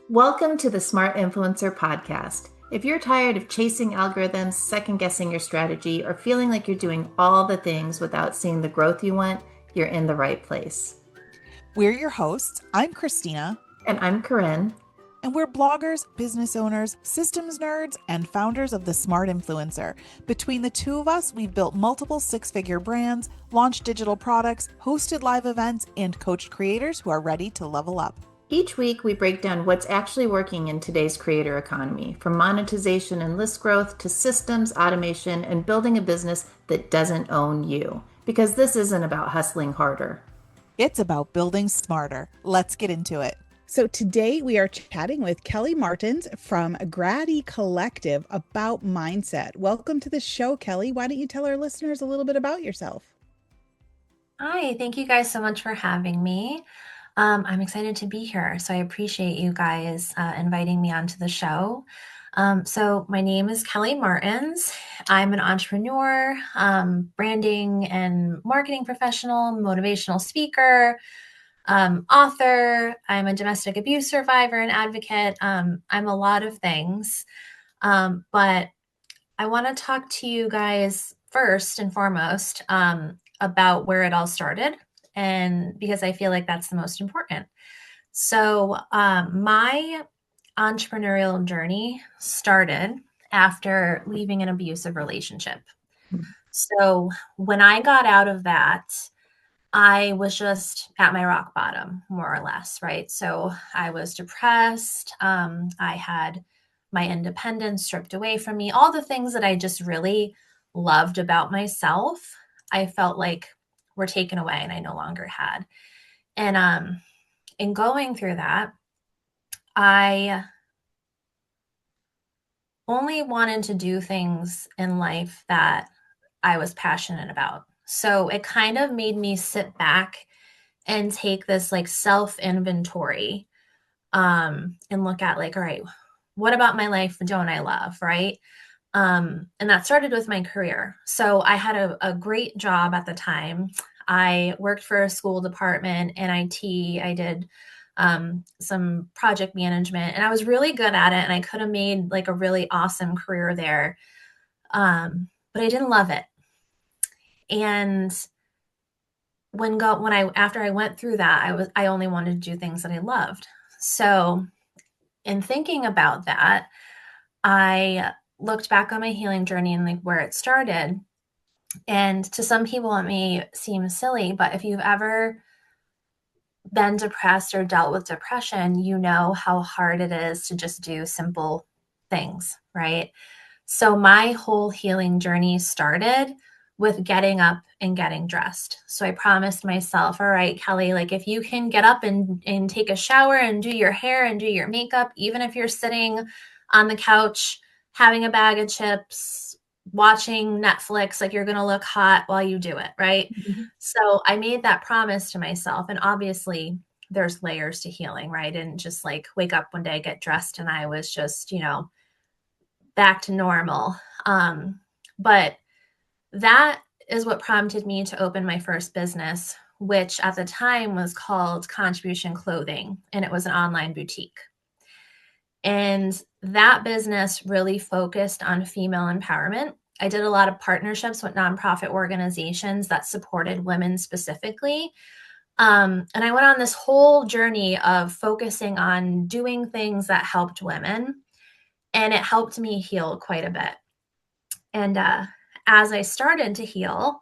Welcome to the Smart Influencer podcast. If you're tired of chasing algorithms, second guessing your strategy, or feeling like you're doing all the things without seeing the growth you want, you're in the right place. We're your hosts. I'm Christina, And I'm Corinne. and we're bloggers, business owners, systems nerds, and founders of the Smart Influencer. Between the two of us, we've built multiple six-figure brands, launched digital products, hosted live events, and coached creators who are ready to level up. Each week, we break down what's actually working in today's creator economy, from monetization and list growth to systems, automation, and building a business that doesn't own you. Because this isn't about hustling harder. It's about building smarter. Let's get into it. So today we are chatting with Kelly Martins from Grady Collective about mindset. Welcome to the show, Kelly. Why don't you tell our listeners a little bit about yourself? Hi, thank you guys so much for having me. I'm excited to be here. So I appreciate you guys inviting me onto the show. So my name is Kelly Martins. I'm an entrepreneur, branding and marketing professional, motivational speaker, author. I'm a domestic abuse survivor and advocate. I'm a lot of things. But I want to talk to you guys first and foremost about where it all started. And because I feel like that's the most important. So my entrepreneurial journey started after leaving an abusive relationship. So when I got out of that, I was just at my rock bottom, more or less, right? So I was depressed. I had my independence stripped away from me. All the things that I just really loved about myself, I felt like were taken away and I no longer had. And in going through that, I only wanted to do things in life that I was passionate about. So it kind of made me sit back and take this like self inventory and look at like, all right, what about my life don't I love, right? And that started with my career. So I had a great job at the time. I worked for a school department in IT. I did some project management and I was really good at it. And I could have made like a really awesome career there. But I didn't love it. And after I went through that, I only wanted to do things that I loved. So in thinking about that, I looked back on my healing journey and like where it started. And to some people, it may seem silly, but if you've ever been depressed or dealt with depression, you know how hard it is to just do simple things, right? So my whole healing journey started with getting up and getting dressed. So I promised myself, all right, Kelly, like if you can get up and take a shower and do your hair and do your makeup, even if you're sitting on the couch having a bag of chips, watching Netflix, like you're going to look hot while you do it, right? Mm-hmm. So I made that promise to myself. And obviously there's layers to healing, right? And just like wake up one day, get dressed, and I was just, back to normal. But that is what prompted me to open my first business, which at the time was called Contribution Clothing, and it was an online boutique. And that business really focused on female empowerment. I did a lot of partnerships with nonprofit organizations that supported women specifically. And I went on this whole journey of focusing on doing things that helped women. And it helped me heal quite a bit. And as I started to heal,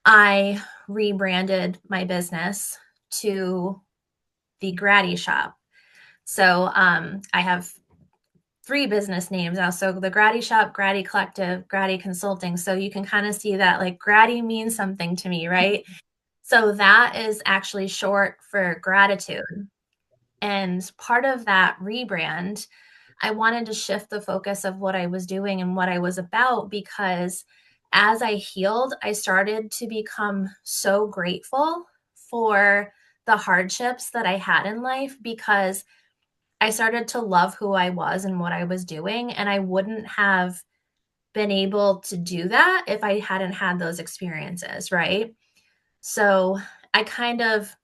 I rebranded my business to the Grady Shop. So I have 3 business names now. So the Grady Shop, Grady Collective, Grady Consulting. So you can kind of see that like Grady means something to me, right? So that is actually short for gratitude. And part of that rebrand, I wanted to shift the focus of what I was doing and what I was about, because as I healed, I started to become so grateful for the hardships that I had in life, because I started to love who I was and what I was doing. And I wouldn't have been able to do that if I hadn't had those experiences, right? So I kind of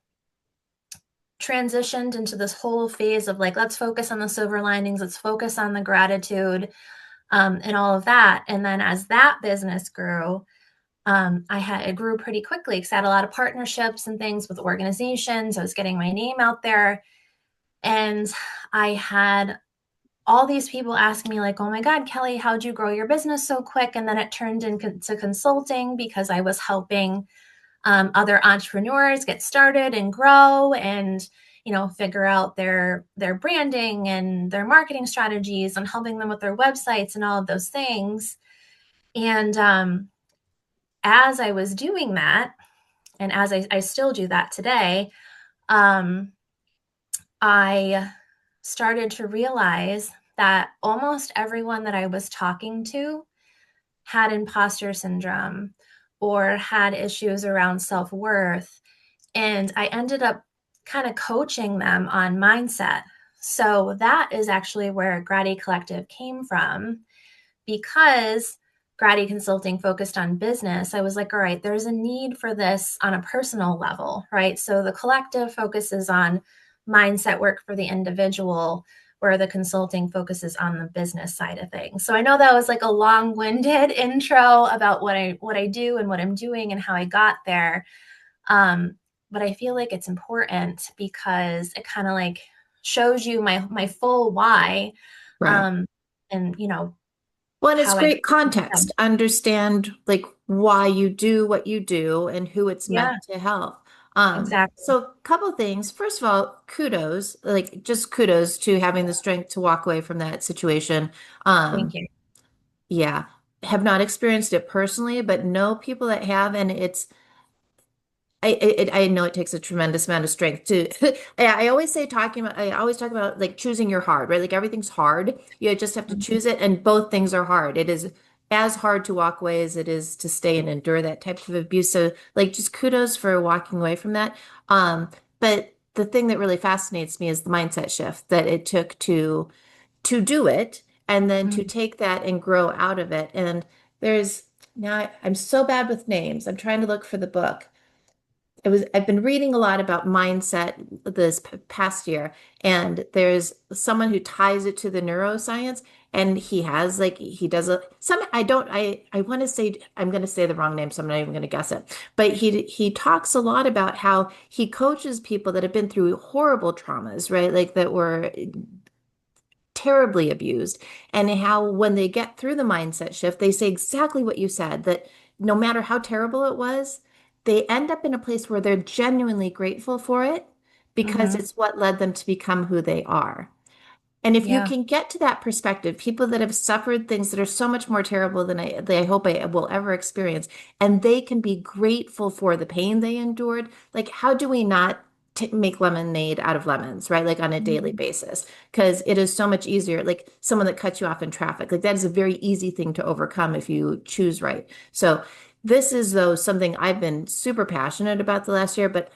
transitioned into this whole phase of like, let's focus on the silver linings, let's focus on the gratitude, and all of that. And then as that business grew, it grew pretty quickly because I had a lot of partnerships and things with organizations. I was getting my name out there, and I had all these people asking me like, "Oh my God, Kelly, how'd you grow your business so quick?" And then it turned into consulting because I was helping other entrepreneurs get started and grow and figure out their branding and their marketing strategies and helping them with their websites and all of those things. And as I was doing that, and as I still do that today, um, I started to realize that almost everyone that I was talking to had imposter syndrome or had issues around self-worth. And I ended up kind of coaching them on mindset. So that is actually where Grady Collective came from, because Grady Consulting focused on business. I was like, all right, there's a need for this on a personal level, right? So the collective focuses on mindset work for the individual, where the consulting focuses on the business side of things. So I know that was like a long-winded intro about what I do and what I'm doing and how I got there. But I feel like it's important because it kind of like shows you my full why. Right. Um, and Well, and it's how I great context. Understand like why you do what you do and who it's yeah, meant to help. exactly. So a couple things. First of all, kudos, like just kudos to having the strength to walk away from that situation. Thank Um, you. yeah, have not experienced it personally, but know people that have, and it's I know it takes a tremendous amount of strength to. I always say talking about. I always talk about like choosing your hard, right? Like everything's hard. You just have to Mhm. choose it, and both things are hard. It is as hard to walk away as it is to stay and endure that type of abuse. So, like, just kudos for walking away from that. But the thing that really fascinates me is the mindset shift that it took to do it, and then to Mhm. take that and grow out of it. And there's I'm so bad with names. I'm trying to look for the book. I've been reading a lot about mindset this past year, and there's someone who ties it to the neuroscience, and he does some. I want to say, I'm going to say the wrong name, so I'm not even going to guess it. But he talks a lot about how he coaches people that have been through horrible traumas, right? Like that were terribly abused, and how when they get through the mindset shift, they say exactly what you said, that no matter how terrible it was, they end up in a place where they're genuinely grateful for it because Mhm. it's what led them to become who they are. And if you Yeah. can get to that perspective, people that have suffered things that are so much more terrible than I hope I will ever experience, and they can be grateful for the pain they endured, like how do we not make lemonade out of lemons, right? Like on a daily Mhm. basis, because it is so much easier. Like someone that cuts you off in traffic, like that is a very easy thing to overcome if you choose right. So this is though something I've been super passionate about the last year, but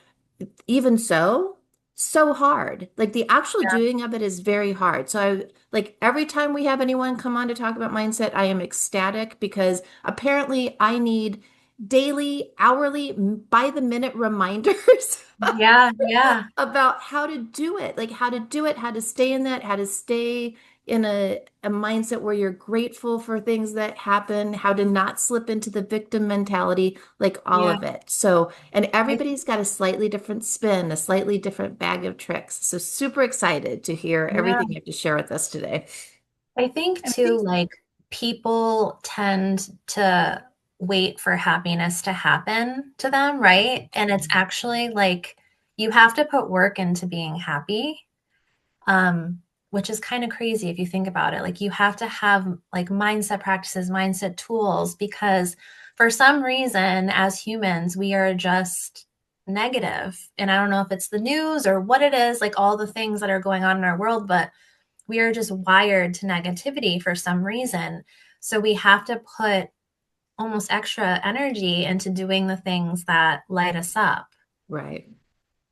even so, so hard. Like the actual Yeah. doing of it is very hard. So like every time we have anyone come on to talk about mindset, I am ecstatic because apparently I need daily, hourly, by the minute reminders Yeah. Yeah. about how to do it, like how to do it, how to stay in that, how to stay in a mindset where you're grateful for things that happen, how to not slip into the victim mentality, like all Yeah. of it. So, and I everybody's got a slightly different spin, a slightly different bag of tricks. So, super excited to hear yeah. everything you have to share with us today. I think And I too, think like people tend to wait for happiness to happen to them, right? And it's actually like you have to put work into being happy. Which is kind of crazy if you think about it. Like you have to have like mindset practices, mindset tools, because for some reason, as humans, we are just negative. And I don't know if it's the news or what it is, like all the things that are going on in our world, but we are just wired to negativity for some reason. So we have to put almost extra energy into doing the things that light us up. Right.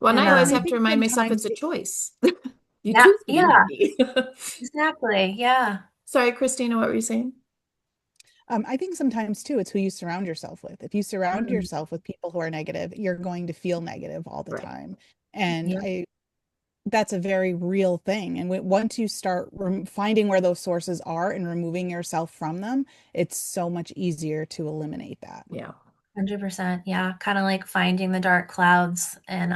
Well, and And I always and I have to think remind myself sometimes it's a choice. You yeah, choose to be yeah, happy. exactly. Yeah. Sorry, Christina, what were you saying? I think sometimes too, it's who you surround yourself with. If you surround Mm, yourself with people who are negative, you're going to feel negative all the Right. time. And yeah. that's a very real thing. And once you start finding where those sources are and removing yourself from them, it's so much easier to eliminate that. Yeah. 100%. Yeah. Kind of like finding the dark clouds in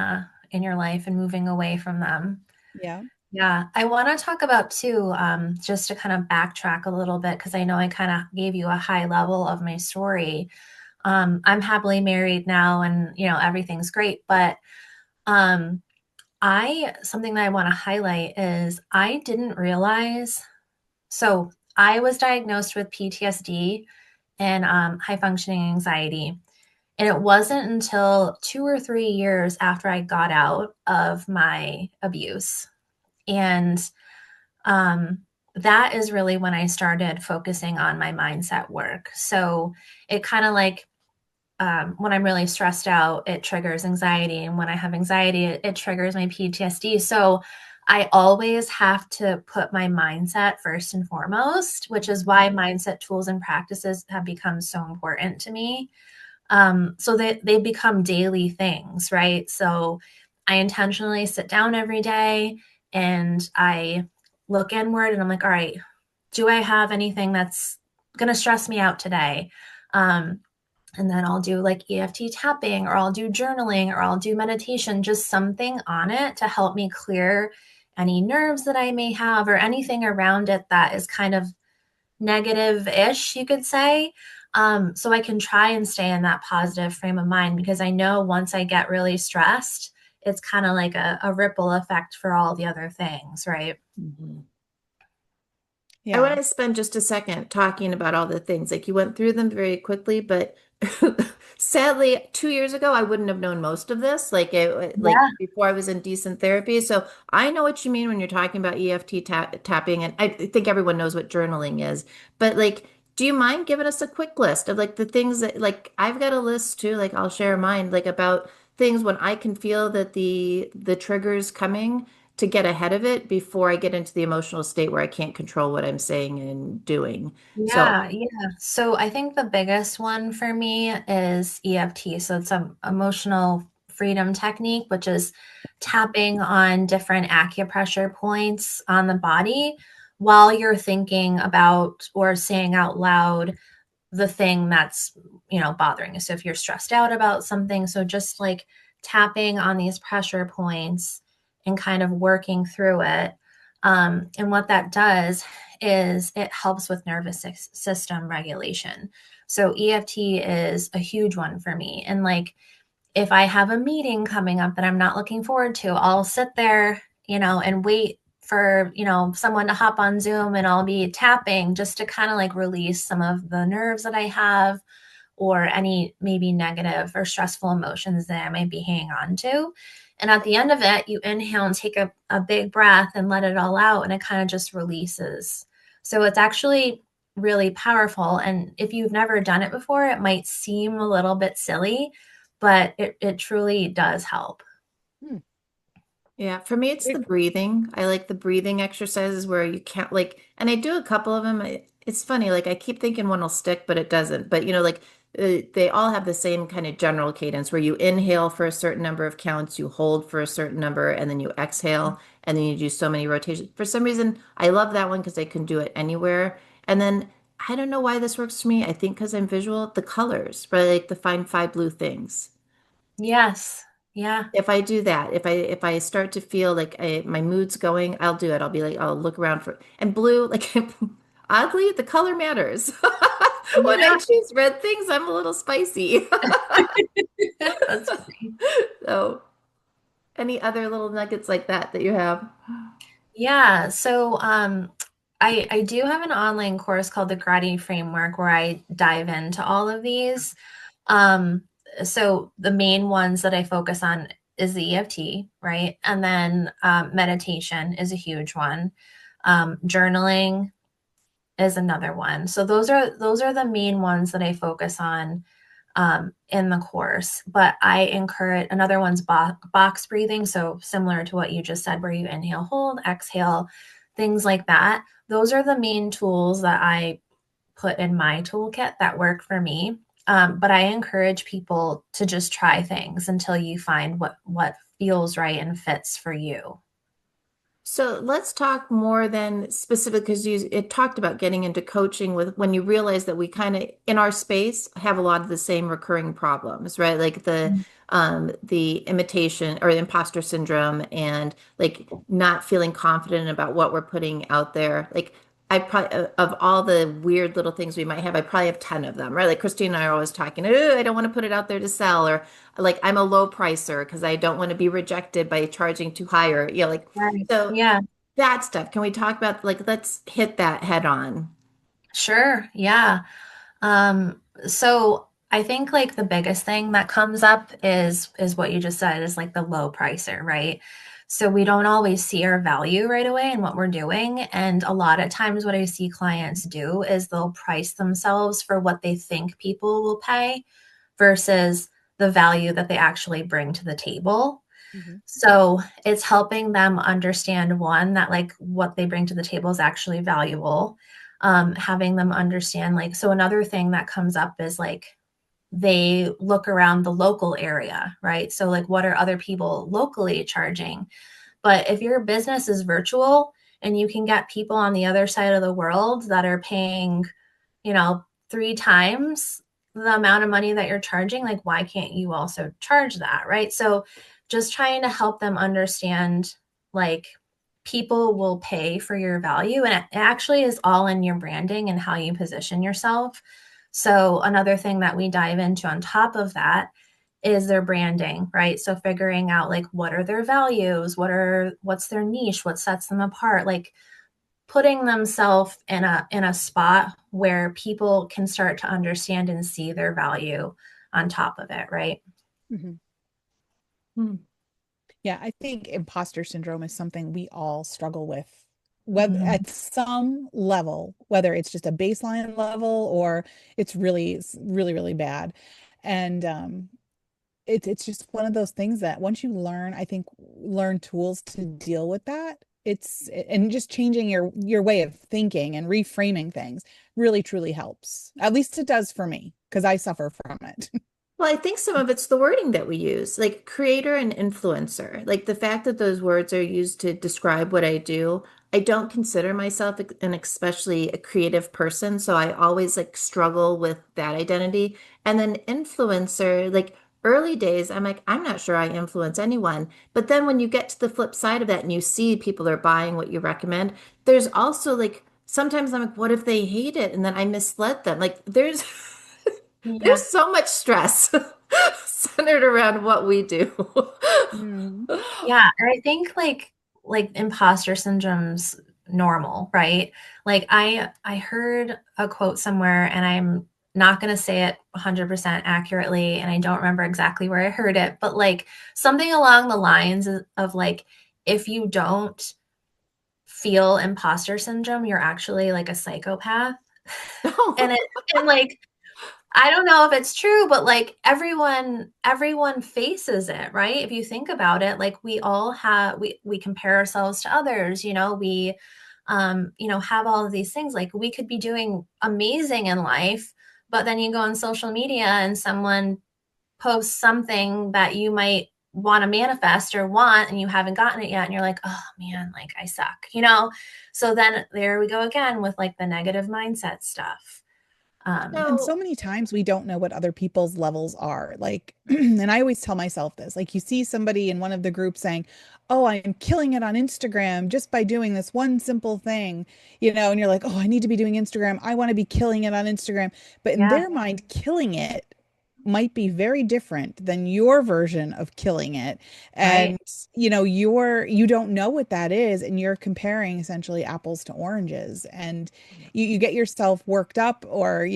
your life and moving away from them. Yeah. Yeah. I want to talk about too, just to kind of backtrack a little bit, because I know I kind of gave you a high level of my story. I'm happily married now and, everything's great. But something that I want to highlight is I didn't realize. So I was diagnosed with PTSD and high functioning anxiety. And it wasn't until 2 or 3 years after I got out of my abuse. And um, that is really when I started focusing on my mindset work. So it kind of like when I'm really stressed out, it triggers anxiety. And when I have anxiety, it triggers my PTSD. So I always have to put my mindset first and foremost, which is why mindset tools and practices have become so important to me. So they become daily things, right? So I intentionally sit down every day and I look inward and I'm like, all right, do I have anything that's going to stress me out today? And then I'll do like EFT tapping, or I'll do journaling, or I'll do meditation, just something on it to help me clear any nerves that I may have or anything around it that is kind of negative-ish, you could say. So I can try and stay in that positive frame of mind, because I know once I get really stressed, it's kind of like a ripple effect for all the other things, right? Mm-hmm. I Yeah. want to spend just a second talking about all the things. Like you went through them very quickly, but sadly, 2 years ago, I wouldn't have known most of this. Like Yeah. before I was in decent therapy. So I know what you mean when you're talking about EFT tapping, and I think everyone knows what journaling is. But like, do you mind giving us a quick list of like the things that like I've got a list too. Like I'll share mine, like about things when I can feel that the trigger's coming to get ahead of it before I get into the emotional state where I can't control what I'm saying and doing. So, Yeah, yeah. So I think the biggest one for me is EFT. So it's an emotional freedom technique, which is tapping on different acupressure points on the body while you're thinking about or saying out loud the thing that's, bothering you. So if you're stressed out about something, so just like tapping on these pressure points and kind of working through it. And what that does is it helps with nervous system regulation. So EFT is a huge one for me. And like, if I have a meeting coming up that I'm not looking forward to, I'll sit there, and wait for, someone to hop on Zoom, and I'll be tapping just to kind of like release some of the nerves that I have, or any maybe negative or stressful emotions that I might be hanging on to. And at the end of it, you inhale and take a big breath and let it all out, and it kind of just releases. So it's actually really powerful. And if you've never done it before, it might seem a little bit silly, but it truly does help. Hmm. yeah, for me, it's the breathing. I like the breathing exercises where you can't like, and I do a couple of them. It's funny, like I keep thinking one will stick, but it doesn't. But like they all have the same kind of general cadence where you inhale for a certain number of counts, you hold for a certain number, and then you exhale, and then you do so many rotations. For some reason, I love that one because I can do it anywhere. And then I don't know why this works for me. I think because I'm visual, the colors, right? Like the find five blue things. Yes. Yeah. If I do that, if I start to feel like my mood's going, I'll do it. I'll be like, I'll look around for and blue. Like oddly, the color matters. When I Yeah. choose red things, I'm a little spicy. That's funny. So, any other little nuggets like that you have? Yeah. So I do have an online course called the Gratitude Framework where I dive into all of these. Um, so the main ones that I focus on is the EFT, right? And then meditation is a huge one. Journaling is another one. So those are the main ones that I focus on in the course. But I encourage another one's box breathing. So similar to what you just said, where you inhale, hold, exhale, things like that. Those are the main tools that I put in my toolkit that work for me. But I encourage people to just try things until you find what feels right and fits for you. So let's talk more than specific because you it talked about getting into coaching with when you realize that we kind of in our space have a lot of the same recurring problems, right? Like the imitation or the imposter syndrome and like not feeling confident about what we're putting out there. Like I probably of all the weird little things we might have, I probably have 10 of them, right? Like Christine and I are always talking, oh, I don't want to put it out there to sell, or like I'm a low pricer because I don't want to be rejected by charging too high, or like Right. so Yeah. that stuff. Can we talk about like let's hit that head on? Sure. Yeah. So I think like the biggest thing that comes up is what you just said is like the low pricer, right? So we don't always see our value right away in what we're doing. And a lot of times what I see clients do is they'll price themselves for what they think people will pay versus the value that they actually bring to the table. Mhm. So it's helping them understand one, that like what they bring to the table is actually valuable. Having them understand, like, so another thing that comes up is like they look around the local area, right? So, like, what are other people locally charging? But if your business is virtual and you can get people on the other side of the world that are paying, 3 times the amount of money that you're charging, like, why can't you also charge that, right? So, just trying to help them understand, like, people will pay for your value. And it actually is all in your branding and how you position yourself. So, another thing that we dive into on top of that is their branding, right? So figuring out like what are their values, what's their niche, what sets them apart, like putting themselves in a spot where people can start to understand and see their value on top of it, right? Mhm. Hmm. Yeah, I think imposter syndrome is something we all struggle with, whether Mhm. at some level, whether it's just a baseline level or it's really, really bad. And it's just one of those things that once you learn, I think learn tools to deal with that, it's and just changing your way of thinking and reframing things really truly helps. At least it does for me because I suffer from it. Well, I think some of it's the wording that we use, like creator and influencer. Like the fact that those words are used to describe what I do. I don't consider myself an especially a creative person, so I always like struggle with that identity. And then influencer, like early days, I'm like, I'm not sure I influence anyone. But then when you get to the flip side of that and you see people are buying what you recommend, there's also like sometimes I'm like, what if they hate it? And then I misled them. Like there's there's Yeah. so much stress centered around what we do. Mm. Yeah, and I think like imposter syndrome's normal, right? Like I heard a quote somewhere and I'm not going to say it 100% accurately and I don't remember exactly where I heard it, but like something along the lines of like if you don't feel imposter syndrome, you're actually like a psychopath. And No. it and like I don't know if it's true, but like everyone faces it, right? If you think about it, like we all have we compare ourselves to others, we have all of these things. Like we could be doing amazing in life, but then you go on social media and someone posts something that you might want to manifest or want and you haven't gotten it yet and you're like, "Oh man, like I suck." So then there we go again with like the negative mindset stuff. And so So, many times we don't know what other people's levels are. Like, and I always tell myself this, like you see somebody in one of the groups saying, "Oh, I'm killing it on Instagram just by doing this one simple thing," and you're like, "Oh, I need to be doing Instagram. I want to be killing it on Instagram." But in Yeah, their mind, killing it might be very different than your version of killing it. right. And you don't know what that is, and you're comparing essentially apples to oranges. And you get yourself worked up or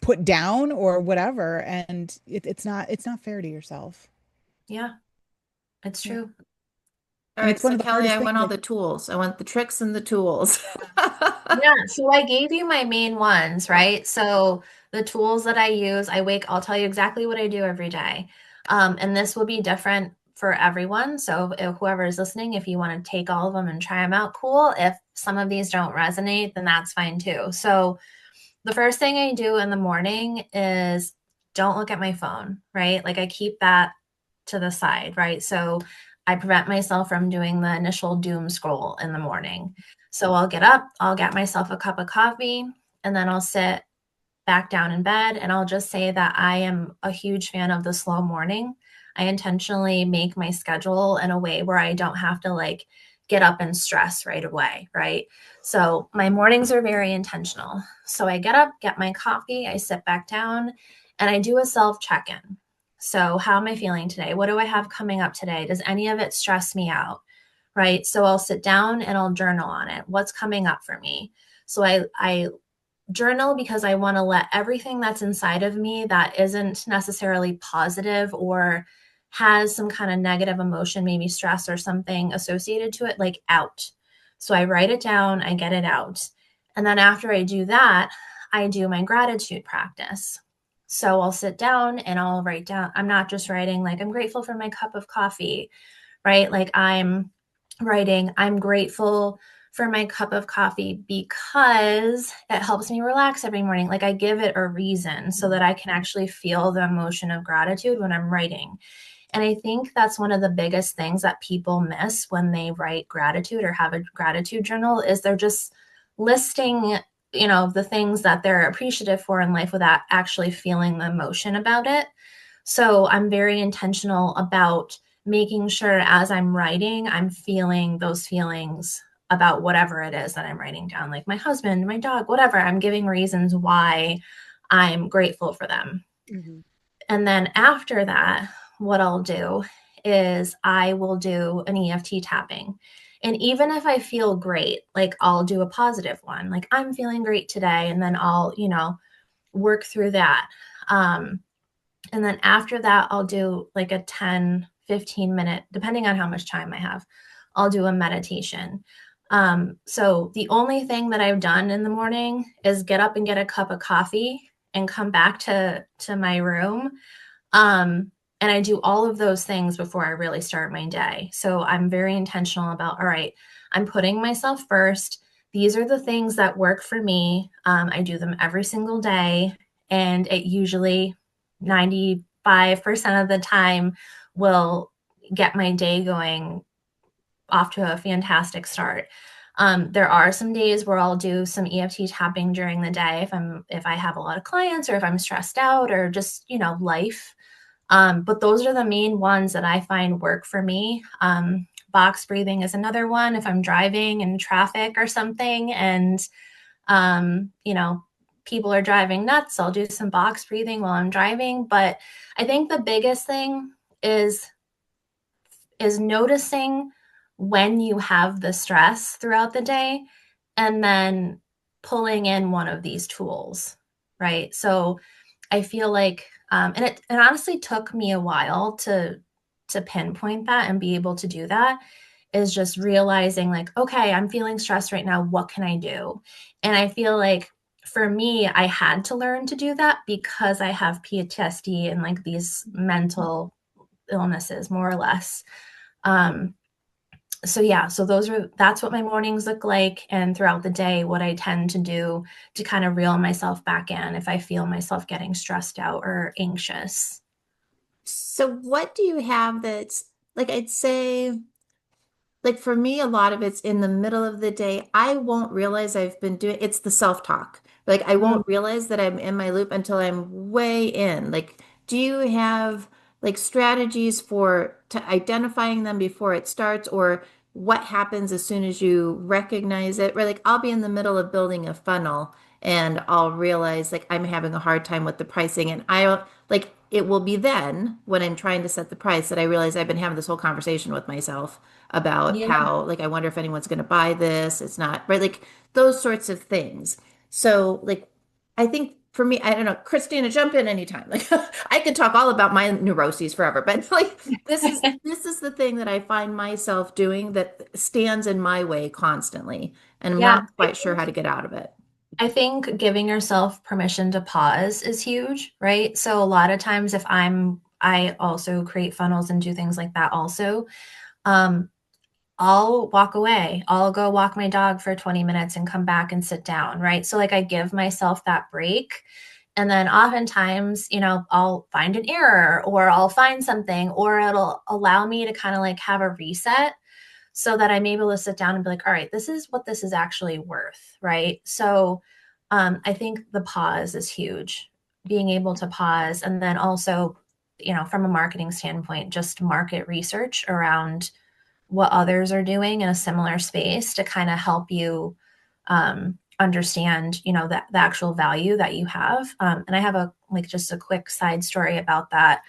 put down or whatever, and it's not fair to yourself. Yeah, it's Yeah. true. all And right, it's one so of the Kelly, hardest I want things. all the tools. I want the tricks and the tools. Yeah, so I gave you my main ones, right? So the tools that I use, I'll tell you exactly what I do every day. And this will be different for everyone. So if whoever is listening, if you want to take all of them and try them out, cool. If some of these don't resonate, then that's fine too. So the first thing I do in the morning is don't look at my phone, right? Like I keep that to the side, right? So I prevent myself from doing the initial doom scroll in the morning. So I'll get up, I'll get myself a cup of coffee, and then I'll sit back down in bed. And I'll just say that I am a huge fan of the slow morning. I intentionally make my schedule in a way where I don't have to like get up and stress right away. Right. So my mornings are very intentional. So I get up, get my coffee, I sit back down, and I do a self check in. So, how am I feeling today? What do I have coming up today? Does any of it stress me out? Right. So, I'll sit down and I'll journal on it. What's coming up for me? So, I journal because I want to let everything that's inside of me that isn't necessarily positive or has some kind of negative emotion, maybe stress or something associated to it, like out. So I write it down, I get it out. And then after I do that, I do my gratitude practice. So I'll sit down and I'll write down, I'm not just writing like, I'm grateful for my cup of coffee, right? Like I'm writing, I'm grateful for my cup of coffee because it helps me relax every morning. Like I give it a reason so that I can actually feel the emotion of gratitude when I'm writing. And I think that's one of the biggest things that people miss when they write gratitude or have a gratitude journal is they're just listing, the things that they're appreciative for in life without actually feeling the emotion about it. So I'm very intentional about making sure as I'm writing, I'm feeling those feelings about whatever it is that I'm writing down, like my husband, my dog, whatever. I'm giving reasons why I'm grateful for them. Mhm. And then after that, what I'll do is I will do an EFT tapping. And even if I feel great, like I'll do a positive one, like I'm feeling great today. And then I'll, work through that. Um, and then after that, I'll do like a 10-15 minute, depending on how much time I have, I'll do a meditation. So the only thing that I've done in the morning is get up and get a cup of coffee and come back to my room. And I do all of those things before I really start my day. So I'm very intentional about, all right, I'm putting myself first. These are the things that work for me. I do them every single day. And it usually 95% of the time will get my day going off to a fantastic start. There are some days where I'll do some EFT tapping during the day if I have a lot of clients or if I'm stressed out or just, life. But those are the main ones that I find work for me. Box breathing is another one if I'm driving in traffic or something and people are driving nuts, I'll do some box breathing while I'm driving. But I think the biggest thing is noticing when you have the stress throughout the day and then pulling in one of these tools, right? So I feel like, and it honestly took me a while to pinpoint that and be able to do that, is just realizing like, okay, I'm feeling stressed right now. What can I do? And I feel like for me, I had to learn to do that because I have PTSD and like these mental illnesses, more or less. Um, so yeah, so that's what my mornings look like. And throughout the day, what I tend to do to kind of reel myself back in if I feel myself getting stressed out or anxious. So what do you have that's like I'd say like for me, a lot of it's in the middle of the day. I won't realize I've been doing it's the self-talk. Like I Mm, won't realize that I'm in my loop until I'm way in. Like, do you have like strategies for to identifying them before it starts, or what happens as soon as you recognize it? Right, like I'll be in the middle of building a funnel and I'll realize like I'm having a hard time with the pricing and I don't like it will be then when I'm trying to set the price that I realize I've been having this whole conversation with myself about yeah. how like I wonder if anyone's going to buy this. It's not right, like those sorts of things. So like I think for me, I don't know, Christina, jump in anytime. Like I could talk all about my neuroses forever, but like this is the thing that I find myself doing that stands in my way constantly, and I'm Yeah. not quite sure how to get out of it. I think giving yourself permission to pause is huge, right? So a lot of times if I also create funnels and do things like that also. Um, I'll walk away. I'll go walk my dog for 20 minutes and come back and sit down, right? So like I give myself that break. And then oftentimes, I'll find an error or I'll find something, or it'll allow me to kind of like have a reset so that I'm able to sit down and be like, all right, this is what this is actually worth. Right. So I think the pause is huge, being able to pause. And then also, from a marketing standpoint, just market research around what others are doing in a similar space to kind of help you understand, that the actual value that you have. And I have just a quick side story about that.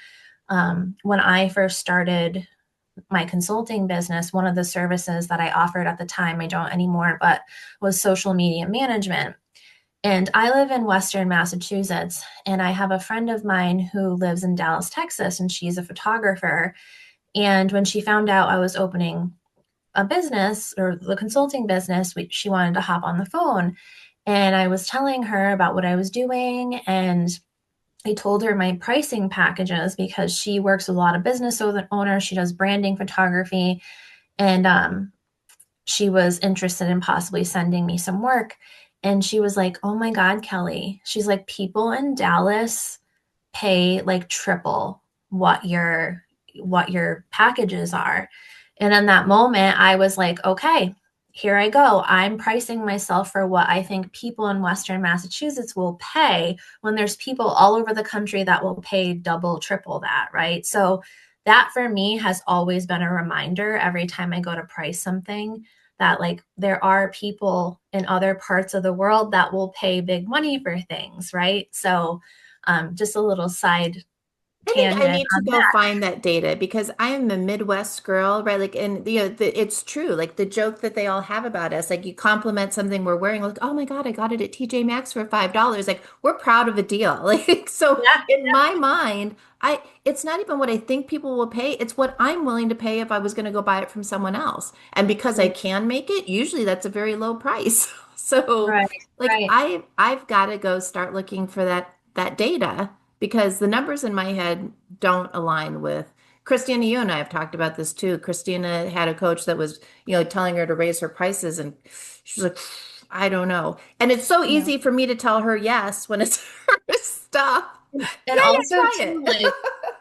When I first started my consulting business, one of the services that I offered at the time, I don't anymore, but was social media management. And I live in Western Massachusetts, and I have a friend of mine who lives in Dallas, Texas, and she's a photographer. And when she found out I was opening a business or the consulting business, she wanted to hop on the phone. And I was telling her about what I was doing. And I told her my pricing packages because she works with a lot of business owners. She does branding photography. And she was interested in possibly sending me some work. And she was like, oh my God, Kelly. She's like, people in Dallas pay like triple what your packages are. And in that moment, I was like, okay, here I go. I'm pricing myself for what I think people in Western Massachusetts will pay when there's people all over the country that will pay double, triple that, right? So that for me has always been a reminder every time I go to price something that like there are people in other parts of the world that will pay big money for things, right? So just a little side I think I tangent need to on go that. find that data because I am a Midwest girl, right? Like, and it's true. Like the joke that they all have about us, like you compliment something we're wearing, like, oh my God, I got it at TJ Maxx for $5. Like we're proud of a deal. Like, so Yeah, in my mind, it's not even what I think people will pay. It's what I'm willing to pay if I was going to go buy it from someone else. And because I can make it, usually that's a very low price. So right, like right. I've got to go start looking for that data because the numbers in my head don't align with Christina. You and I have talked about this too. Christina had a coach that was, telling her to raise her prices, and she was like, I don't know. And it's so Yeah. easy for me to tell her yes when it's her stuff. And Yeah, yeah, also try too, it. like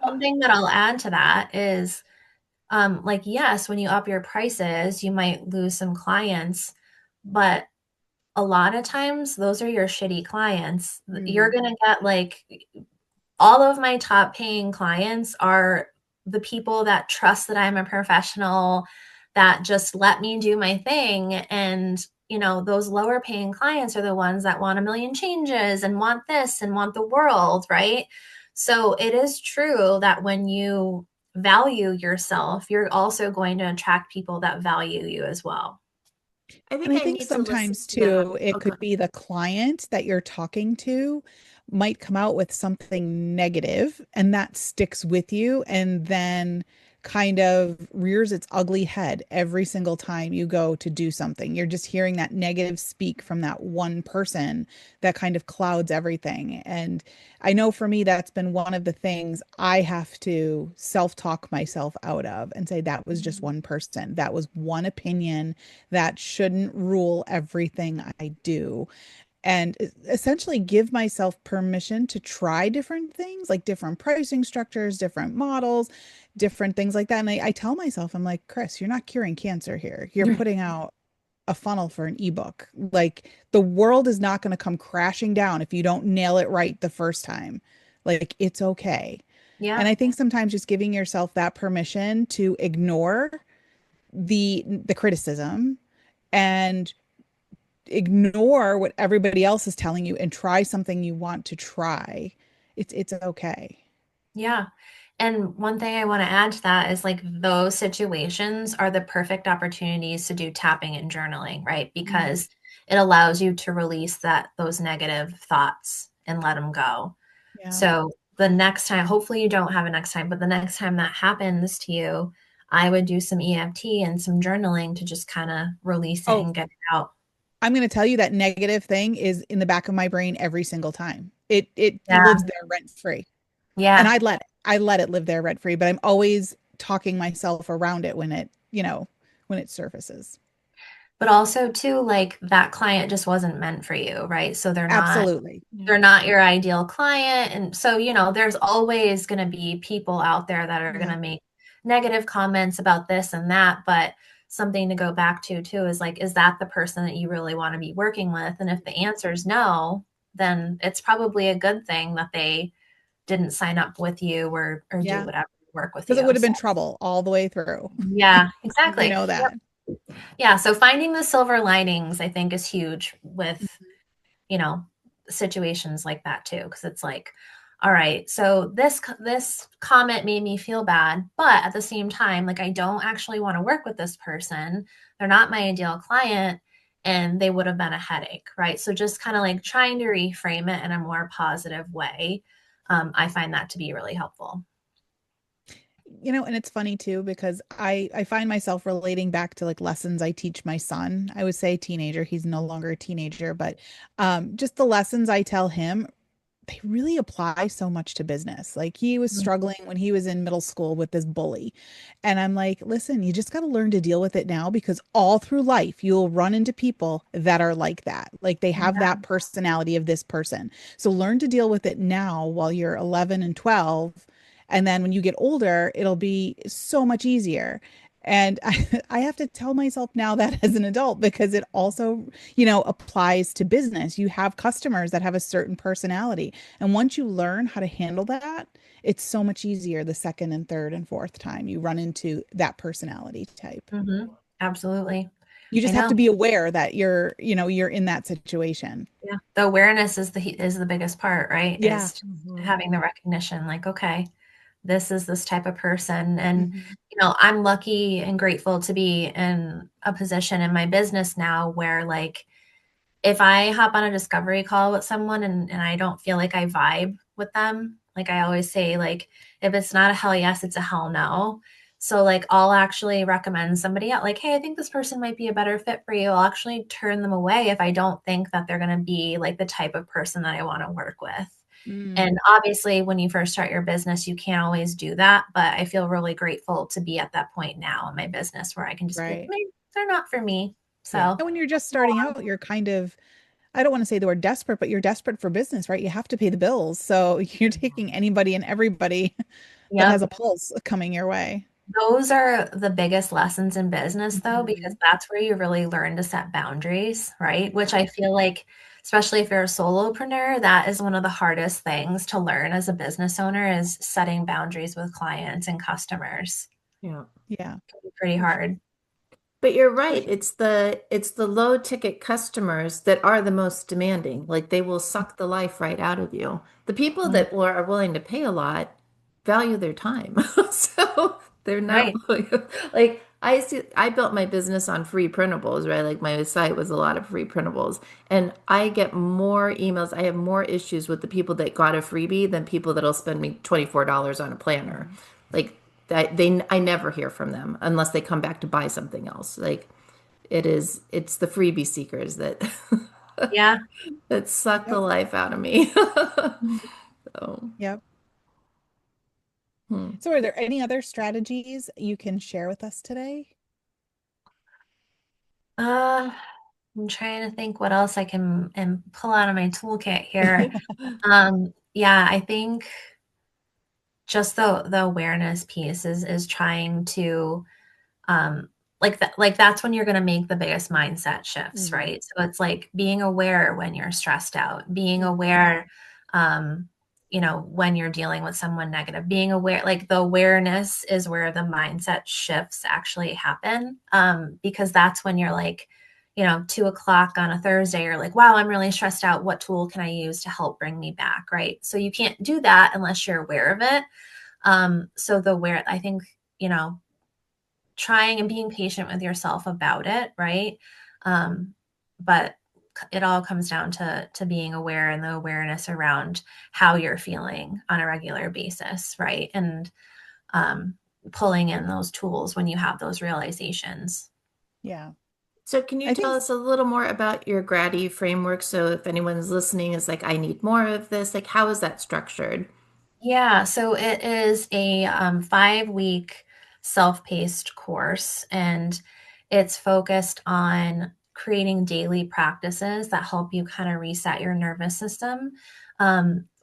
something that I'll add to that is like yes, when you up your prices, you might lose some clients, but a lot of times those are your shitty clients. You're Mm, gonna get like all of my top paying clients are the people that trust that I'm a professional, that just let me do my thing. And, those lower paying clients are the ones that want a million changes and want this and want the world, right? So it is true that when you value yourself, you're also going to attract people that value you as well. I And think I I think need to listen sometimes to the, too, it okay. could be the client that you're talking to might come out with something negative and that sticks with you and then kind of rears its ugly head every single time you go to do something. You're just hearing that negative speak from that one person that kind of clouds everything. And I know for me, that's been one of the things I have to self-talk myself out of and say that was just one person. That was one opinion that shouldn't rule everything I do. And essentially give myself permission to try different things, like different pricing structures, different models, different things like that. And I tell myself, I'm like, Chris, you're not curing cancer here. You're putting out a funnel for an ebook. Like the world is not going to come crashing down if you don't nail it right the first time. Like it's okay. And Yeah. I think sometimes just giving yourself that permission to ignore the criticism and ignore what everybody else is telling you and try something you want to try. It's okay. Yeah. And one thing I want to add to that is like those situations are the perfect opportunities to do tapping and journaling, right? Mm, Because it allows you to release those negative thoughts and let them go. yeah. So the next time, hopefully you don't have a next time, but the next time that happens to you, I would do some EFT and some journaling to just kind of release it Oh, and get it out. I'm going to tell you that negative thing is in the back of my brain every single time. It Yeah. lives there rent free. And Yeah. I let it live there rent free, but I'm always talking myself around it when it surfaces. But also too, like that client just wasn't meant for you, right? So Absolutely. Yeah. they're not your ideal client. And so, there's always going to be people out there that are going Yeah. to make negative comments about this and that. But something to go back to too is like, is that the person that you really want to be working with? And if the answer is no, then it's probably a good thing that they didn't sign up with you or do Yeah. whatever work with Because it you. would have So, been trouble all the way through. yeah, We exactly. know that. Yeah. So finding the silver linings, I think, is huge with Mhm. you know, situations like that too. Cause it's like, all right, so this comment made me feel bad, but at the same time, like I don't actually want to work with this person. They're not my ideal client and they would have been a headache, right? So just kind of like trying to reframe it in a more positive way. I find that to be really helpful. And it's funny too because I find myself relating back to like lessons I teach my son. I would say teenager, he's no longer a teenager, but just the lessons I tell him, they really apply so much to business. Like he was Mhm. struggling when he was in middle school with this bully. And I'm like, listen, you just got to learn to deal with it now because all through life, you'll run into people that are like that. Like they have Yeah. that personality of this person. So learn to deal with it now while you're 11 and 12. And then when you get older, it'll be so much easier. And I have to tell myself now that as an adult because it also, applies to business. You have customers that have a certain personality. And once you learn how to handle that, it's so much easier the second and third and fourth time you run into that personality type. Absolutely. You I just have know. to be aware that you're in that situation. Yeah. The awareness is the biggest part, right? Yeah. Is just Mhm. having the recognition, like, okay, this is this type of person. And, Mhm. I'm lucky and grateful to be in a position in my business now where, like, if I hop on a discovery call with someone and I don't feel like I vibe with them, like I always say, like, if it's not a hell yes, it's a hell no. So, like, I'll actually recommend somebody out, like, hey, I think this person might be a better fit for you. I'll actually turn them away if I don't think that they're going to be like the type of person that I want to work with. Mm, And obviously, when you first start your business, you can't always do that. But I feel really grateful to be at that point now in my business where I can just be like, right. maybe they're not for me. Yeah. So, And when you're just starting out, you're kind of, I don't want to say the word desperate, but you're desperate for business, right? You have to pay the bills. So you're taking anybody and everybody that has yep. a pulse coming your way. Those are the biggest lessons in business, though, because Mhm. that's where you really learn to set boundaries, right? Which I feel like, especially if you're a solopreneur, that is one of the hardest things to learn as a business owner is setting boundaries with clients and customers. Yeah. Yeah, It can be pretty for sure. hard. But you're For right. sure. It's the low ticket customers that are the most demanding. Like they will suck the life right out of you. The people Mm, that are willing to pay a lot value their time. So they're not Right. like I built my business on free printables, right? Like my site was a lot of free printables. And I get more emails. I have more issues with the people that got a freebie than people that'll spend me $24 on a planner. Like that I never hear from them unless they come back to buy something else. Like it's the freebie seekers that Yeah. that suck the Yep. life out of me. So, Yep. hmm. So are there any other strategies you can share with us today? Uh, I'm trying to think what else I can and pull out of my toolkit here. Yeah, I think just the awareness piece is trying to like that like that's when you're going to make the biggest mindset shifts, Mhm. right? So it's like being aware when you're stressed out, being Mhm. aware um when you're dealing with someone negative, being aware, like the awareness is where the mindset shifts actually happen, because that's when you're like 2 o'clock on a Thursday, you're like, wow, I'm really stressed out, what tool can I use to help bring me back, right? So you can't do that unless you're aware of it. So the where I think, trying and being patient with yourself about it, right? But it all comes down to being aware and the awareness around how you're feeling on a regular basis, right? And um, pulling in those tools when you have those realizations. Yeah. So can you I tell think us a little more about your Grady framework? So if anyone's listening is like, I need more of this, like how is that structured? Yeah, so it is a 5-week self-paced course, and It's focused on creating daily practices that help you kind of reset your nervous system,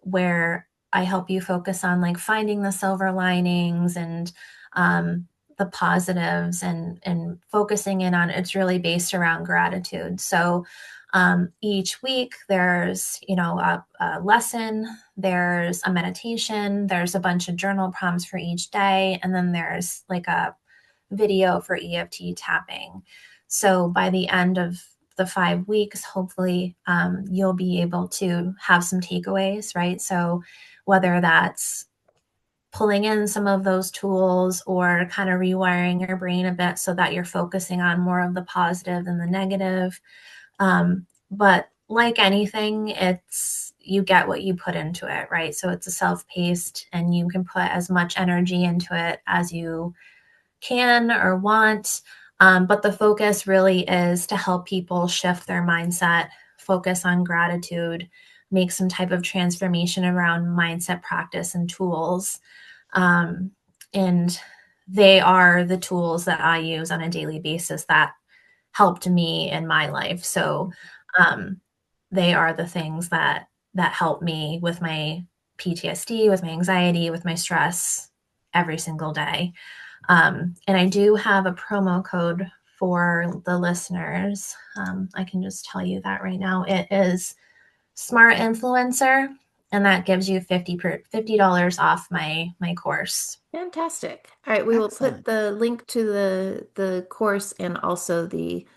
where I help you focus on like finding the silver linings and the positives and focusing in on it's really based around gratitude. So each week there's a lesson, there's a meditation, there's a bunch of journal prompts for each day, and then there's like a video for EFT tapping. So by the end of the 5 weeks, hopefully you'll be able to have some takeaways, right? So whether that's pulling in some of those tools or kind of rewiring your brain a bit so that you're focusing on more of the positive than the negative. But like anything, it's you get what you put into it, right? So it's a self-paced and you can put as much energy into it as you can or want. But the focus really is to help people shift their mindset, focus on gratitude, make some type of transformation around mindset practice and tools. And they are the tools that I use on a daily basis that helped me in my life. So they are the things that help me with my PTSD, with my anxiety, with my stress every single day. And I do have a promo code for the listeners. I can just tell you that right now. It is Smart Influencer, and that gives you $50 off my course. Fantastic. All right, we will put Excellent. the link to the course and also the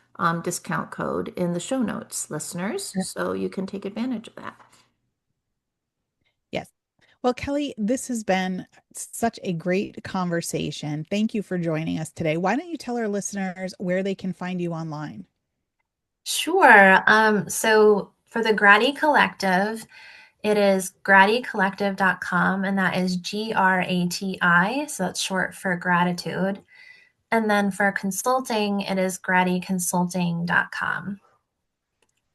discount code in the show notes, listeners, so you can take advantage of that. Yes. Well, Kelly, this has been such a great conversation. Thank you for joining us today. Why don't you tell our listeners where they can find you online? Sure. So for the Grati Collective, it is graticollective.com, and that is GRATI. So that's short for gratitude. And then for consulting, it is graticonsulting.com.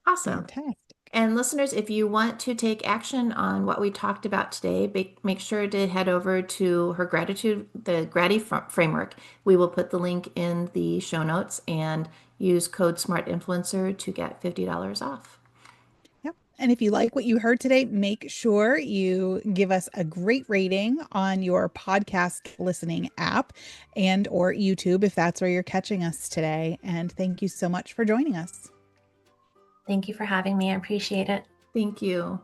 Awesome. Fantastic. And listeners, if you want to take action on what we talked about today, make sure to head over to her gratitude, the Grati framework. We will put the link in the show notes and use code SmartInfluencer to get $50 off. Yep. And if you like what you heard today, make sure you give us a great rating on your podcast listening app and or YouTube if that's where you're catching us today. And thank you so much for joining us. Thank you for having me. I appreciate it. Thank you.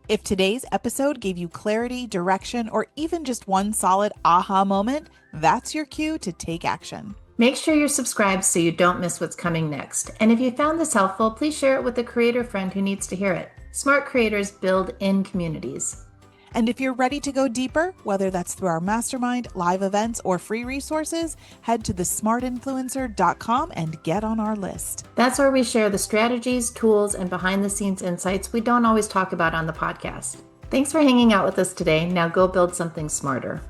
If today's episode gave you clarity, direction, or even just one solid aha moment, that's your cue to take action. Make sure you're subscribed so you don't miss what's coming next. And if you found this helpful, please share it with a creator friend who needs to hear it. Smart creators build in communities. And if you're ready to go deeper, whether that's through our mastermind, live events, or free resources, head to smartinfluencer.com and get on our list. That's where we share the strategies, tools, and behind-the-scenes insights we don't always talk about on the podcast. Thanks for hanging out with us today. Now go build something smarter.